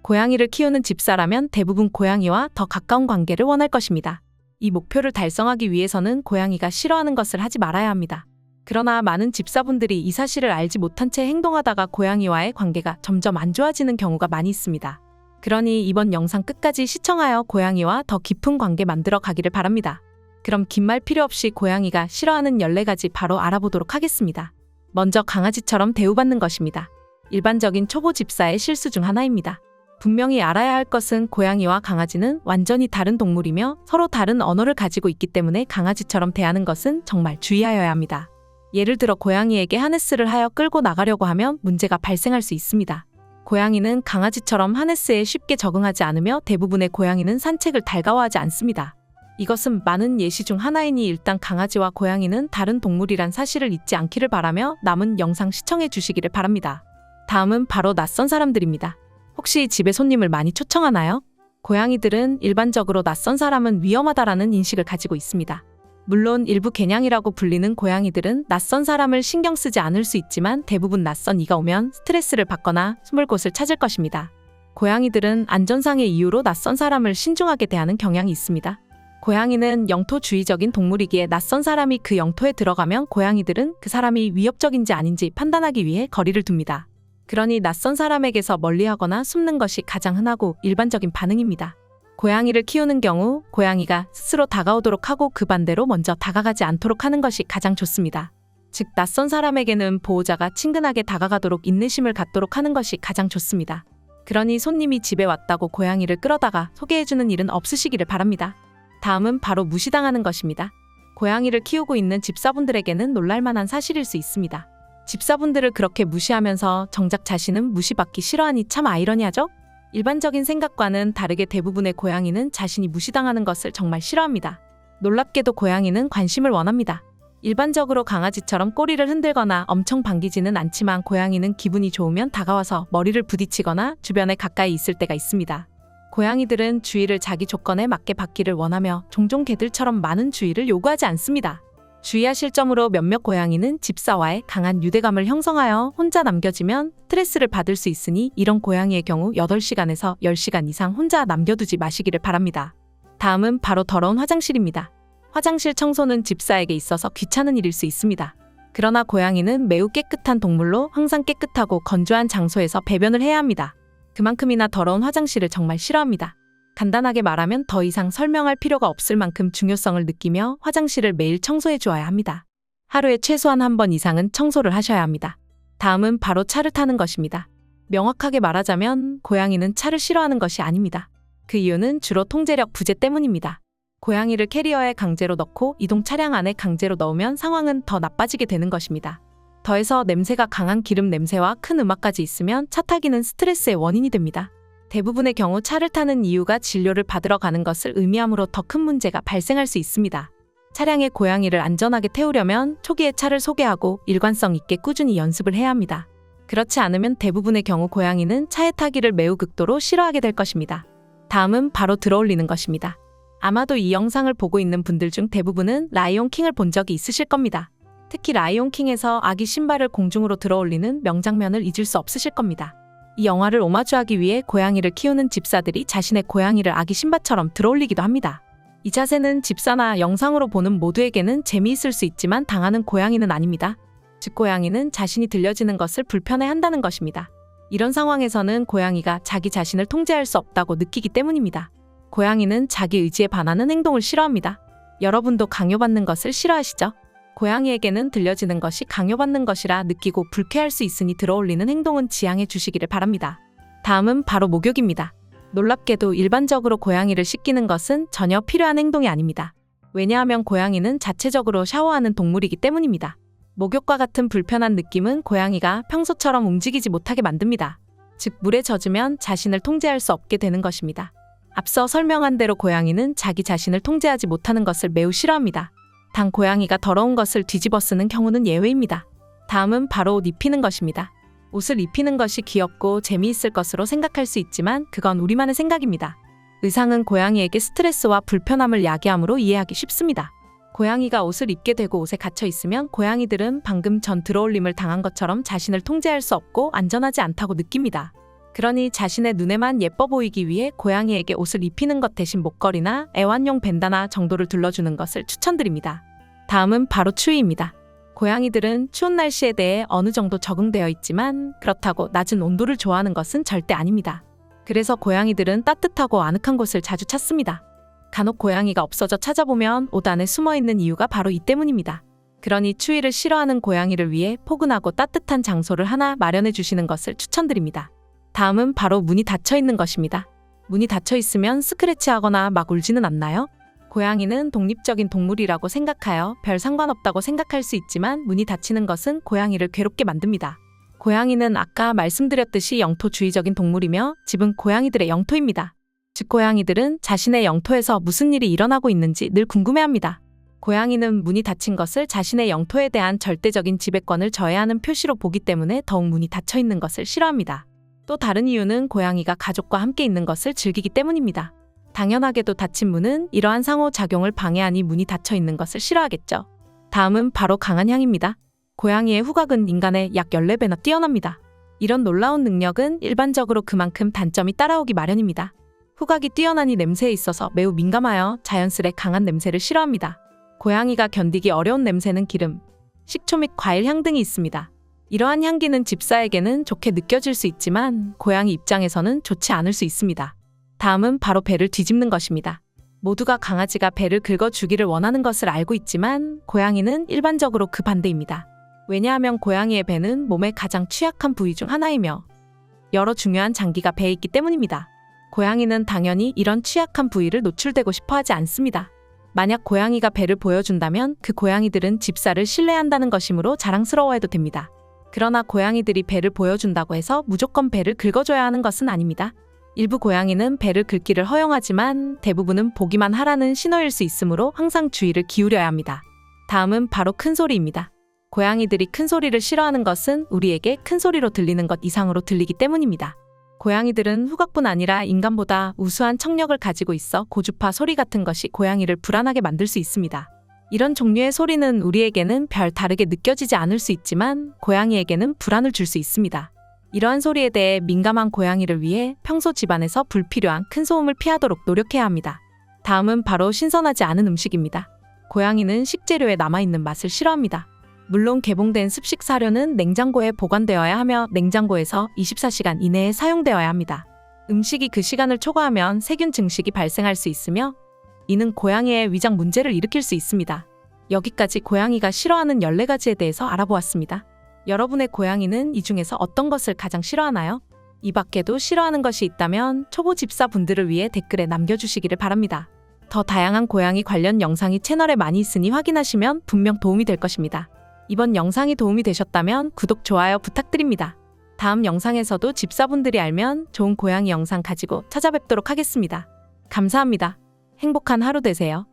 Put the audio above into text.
고양이를 키우는 집사라면 대부분 고양이와 더 가까운 관계를 원할 것입니다. 이 목표를 달성하기 위해서는 고양이가 싫어하는 것을 하지 말아야 합니다. 그러나 많은 집사분들이 이 사실을 알지 못한 채 행동하다가 고양이와의 관계가 점점 안 좋아지는 경우가 많이 있습니다. 그러니 이번 영상 끝까지 시청하여 고양이와 더 깊은 관계 만들어 가기를 바랍니다. 그럼 긴 말 필요 없이 고양이가 싫어하는 14가지 바로 알아보도록 하겠습니다. 먼저 강아지처럼 대우받는 것입니다. 일반적인 초보 집사의 실수 중 하나입니다. 분명히 알아야 할 것은 고양이와 강아지는 완전히 다른 동물이며 서로 다른 언어를 가지고 있기 때문에 강아지처럼 대하는 것은 정말 주의하여야 합니다. 예를 들어 고양이에게 하네스를 하여 끌고 나가려고 하면 문제가 발생할 수 있습니다. 고양이는 강아지처럼 하네스에 쉽게 적응하지 않으며 대부분의 고양이는 산책을 달가워하지 않습니다. 이것은 많은 예시 중 하나이니 일단 강아지와 고양이는 다른 동물이란 사실을 잊지 않기를 바라며 남은 영상 시청해 주시기를 바랍니다. 다음은 바로 낯선 사람들입니다. 혹시 집에 손님을 많이 초청하나요? 고양이들은 일반적으로 낯선 사람은 위험하다라는 인식을 가지고 있습니다. 물론 일부 개냥이라고 불리는 고양이들은 낯선 사람을 신경 쓰지 않을 수 있지만 대부분 낯선 이가 오면 스트레스를 받거나 숨을 곳을 찾을 것입니다. 고양이들은 안전상의 이유로 낯선 사람을 신중하게 대하는 경향이 있습니다. 고양이는 영토주의적인 동물이기에 낯선 사람이 그 영토에 들어가면 고양이들은 그 사람이 위협적인지 아닌지 판단하기 위해 거리를 둡니다. 그러니 낯선 사람에게서 멀리하거나 숨는 것이 가장 흔하고 일반적인 반응입니다. 고양이를 키우는 경우 고양이가 스스로 다가오도록 하고 그 반대로 먼저 다가가지 않도록 하는 것이 가장 좋습니다. 즉 낯선 사람에게는 보호자가 친근하게 다가가도록 인내심을 갖도록 하는 것이 가장 좋습니다. 그러니 손님이 집에 왔다고 고양이를 끌어다가 소개해주는 일은 없으시기를 바랍니다. 다음은 바로 무시당하는 것입니다. 고양이를 키우고 있는 집사분들에게는 놀랄만한 사실일 수 있습니다. 집사분들을 그렇게 무시하면서 정작 자신은 무시받기 싫어하니 참 아이러니하죠? 일반적인 생각과는 다르게 대부분의 고양이는 자신이 무시당하는 것을 정말 싫어합니다. 놀랍게도 고양이는 관심을 원합니다. 일반적으로 강아지처럼 꼬리를 흔들거나 엄청 반기지는 않지만 고양이는 기분이 좋으면 다가와서 머리를 부딪히거나 주변에 가까이 있을 때가 있습니다. 고양이들은 주의를 자기 조건에 맞게 받기를 원하며 종종 개들처럼 많은 주의를 요구하지 않습니다. 주의하실 점으로 몇몇 고양이는 집사와의 강한 유대감을 형성하여 혼자 남겨지면 스트레스를 받을 수 있으니 이런 고양이의 경우 8시간에서 10시간 이상 혼자 남겨두지 마시기를 바랍니다. 다음은 바로 더러운 화장실입니다. 화장실 청소는 집사에게 있어서 귀찮은 일일 수 있습니다. 그러나 고양이는 매우 깨끗한 동물로 항상 깨끗하고 건조한 장소에서 배변을 해야 합니다. 그만큼이나 더러운 화장실을 정말 싫어합니다. 간단하게 말하면 더 이상 설명할 필요가 없을 만큼 중요성을 느끼며 화장실을 매일 청소해 주어야 합니다. 하루에 최소한 한 번 이상은 청소를 하셔야 합니다. 다음은 바로 차를 타는 것입니다. 명확하게 말하자면 고양이는 차를 싫어하는 것이 아닙니다. 그 이유는 주로 통제력 부재 때문입니다. 고양이를 캐리어에 강제로 넣고 이동 차량 안에 강제로 넣으면 상황은 더 나빠지게 되는 것입니다. 더해서 냄새가 강한 기름 냄새와 큰 음악까지 있으면 차 타기는 스트레스의 원인이 됩니다. 대부분의 경우 차를 타는 이유가 진료를 받으러 가는 것을 의미하므로 더 큰 문제가 발생할 수 있습니다. 차량에 고양이를 안전하게 태우려면 초기에 차를 소개하고 일관성 있게 꾸준히 연습을 해야 합니다. 그렇지 않으면 대부분의 경우 고양이는 차에 타기를 매우 극도로 싫어하게 될 것입니다. 다음은 바로 들어올리는 것입니다. 아마도 이 영상을 보고 있는 분들 중 대부분은 라이온 킹을 본 적이 있으실 겁니다. 특히 라이온 킹에서 아기 신발을 공중으로 들어올리는 명장면을 잊을 수 없으실 겁니다. 이 영화를 오마주하기 위해 고양이를 키우는 집사들이 자신의 고양이를 아기 신발처럼 들어올리기도 합니다. 이 자세는 집사나 영상으로 보는 모두에게는 재미있을 수 있지만 당하는 고양이는 아닙니다. 즉 고양이는 자신이 들려지는 것을 불편해한다는 것입니다. 이런 상황에서는 고양이가 자기 자신을 통제할 수 없다고 느끼기 때문입니다. 고양이는 자기 의지에 반하는 행동을 싫어합니다. 여러분도 강요받는 것을 싫어하시죠? 고양이에게는 들려지는 것이 강요받는 것이라 느끼고 불쾌할 수 있으니 들어올리는 행동은 지양해 주시기를 바랍니다. 다음은 바로 목욕입니다. 놀랍게도 일반적으로 고양이를 씻기는 것은 전혀 필요한 행동이 아닙니다. 왜냐하면 고양이는 자체적으로 샤워하는 동물이기 때문입니다. 목욕과 같은 불편한 느낌은 고양이가 평소처럼 움직이지 못하게 만듭니다. 즉 물에 젖으면 자신을 통제할 수 없게 되는 것입니다. 앞서 설명한 대로 고양이는 자기 자신을 통제하지 못하는 것을 매우 싫어합니다. 단 고양이가 더러운 것을 뒤집어 쓰는 경우는 예외입니다. 다음은 바로 옷 입히는 것입니다. 옷을 입히는 것이 귀엽고 재미있을 것으로 생각할 수 있지만 그건 우리만의 생각입니다. 의상은 고양이에게 스트레스와 불편함을 야기하므로 이해하기 쉽습니다. 고양이가 옷을 입게 되고 옷에 갇혀 있으면 고양이들은 방금 전 들어올림을 당한 것처럼 자신을 통제할 수 없고 안전하지 않다고 느낍니다. 그러니 자신의 눈에만 예뻐 보이기 위해 고양이에게 옷을 입히는 것 대신 목걸이나 애완용 밴다나 정도를 둘러주는 것을 추천드립니다. 다음은 바로 추위입니다. 고양이들은 추운 날씨에 대해 어느 정도 적응되어 있지만 그렇다고 낮은 온도를 좋아하는 것은 절대 아닙니다. 그래서 고양이들은 따뜻하고 아늑한 곳을 자주 찾습니다. 간혹 고양이가 없어져 찾아보면 옷 안에 숨어있는 이유가 바로 이 때문입니다. 그러니 추위를 싫어하는 고양이를 위해 포근하고 따뜻한 장소를 하나 마련해 주시는 것을 추천드립니다. 다음은 바로 문이 닫혀 있는 것입니다. 문이 닫혀 있으면 스크래치하거나 막 울지는 않나요? 고양이는 독립적인 동물이라고 생각하여 별 상관없다고 생각할 수 있지만 문이 닫히는 것은 고양이를 괴롭게 만듭니다. 고양이는 아까 말씀드렸듯이 영토주의적인 동물이며 집은 고양이들의 영토입니다. 즉 고양이들은 자신의 영토에서 무슨 일이 일어나고 있는지 늘 궁금해합니다. 고양이는 문이 닫힌 것을 자신의 영토에 대한 절대적인 지배권을 저해하는 표시로 보기 때문에 더욱 문이 닫혀 있는 것을 싫어합니다. 또 다른 이유는 고양이가 가족과 함께 있는 것을 즐기기 때문입니다. 당연하게도 닫힌 문은 이러한 상호작용을 방해하니 문이 닫혀 있는 것을 싫어하겠죠. 다음은 바로 강한 향입니다. 고양이의 후각은 인간의 약 14배나 뛰어납니다. 이런 놀라운 능력은 일반적으로 그만큼 단점이 따라오기 마련입니다. 후각이 뛰어나니 냄새에 있어서 매우 민감하여 자연스레 강한 냄새를 싫어합니다. 고양이가 견디기 어려운 냄새는 기름, 식초 및 과일 향 등이 있습니다. 이러한 향기는 집사에게는 좋게 느껴질 수 있지만 고양이 입장에서는 좋지 않을 수 있습니다. 다음은 바로 배를 뒤집는 것입니다. 모두가 강아지가 배를 긁어주기를 원하는 것을 알고 있지만 고양이는 일반적으로 그 반대입니다. 왜냐하면 고양이의 배는 몸의 가장 취약한 부위 중 하나이며 여러 중요한 장기가 배에 있기 때문입니다. 고양이는 당연히 이런 취약한 부위를 노출되고 싶어 하지 않습니다. 만약 고양이가 배를 보여준다면 그 고양이들은 집사를 신뢰한다는 것이므로 자랑스러워해도 됩니다. 그러나 고양이들이 배를 보여준다고 해서 무조건 배를 긁어줘야 하는 것은 아닙니다. 일부 고양이는 배를 긁기를 허용하지만 대부분은 보기만 하라는 신호일 수 있으므로 항상 주의를 기울여야 합니다. 다음은 바로 큰 소리입니다. 고양이들이 큰 소리를 싫어하는 것은 우리에게 큰 소리로 들리는 것 이상으로 들리기 때문입니다. 고양이들은 후각뿐 아니라 인간보다 우수한 청력을 가지고 있어 고주파 소리 같은 것이 고양이를 불안하게 만들 수 있습니다. 이런 종류의 소리는 우리에게는 별 다르게 느껴지지 않을 수 있지만 고양이에게는 불안을 줄 수 있습니다. 이러한 소리에 대해 민감한 고양이를 위해 평소 집안에서 불필요한 큰 소음을 피하도록 노력해야 합니다. 다음은 바로 신선하지 않은 음식입니다. 고양이는 식재료에 남아있는 맛을 싫어합니다. 물론 개봉된 습식 사료는 냉장고에 보관되어야 하며 냉장고에서 24시간 이내에 사용되어야 합니다. 음식이 그 시간을 초과하면 세균 증식이 발생할 수 있으며 이는 고양이의 위장 문제를 일으킬 수 있습니다. 여기까지 고양이가 싫어하는 14가지에 대해서 알아보았습니다. 여러분의 고양이는 이 중에서 어떤 것을 가장 싫어하나요? 이 밖에도 싫어하는 것이 있다면 초보 집사분들을 위해 댓글에 남겨주시기를 바랍니다. 더 다양한 고양이 관련 영상이 채널에 많이 있으니 확인하시면 분명 도움이 될 것입니다. 이번 영상이 도움이 되셨다면 구독, 좋아요 부탁드립니다. 다음 영상에서도 집사분들이 알면 좋은 고양이 영상 가지고 찾아뵙도록 하겠습니다. 감사합니다. 행복한 하루 되세요.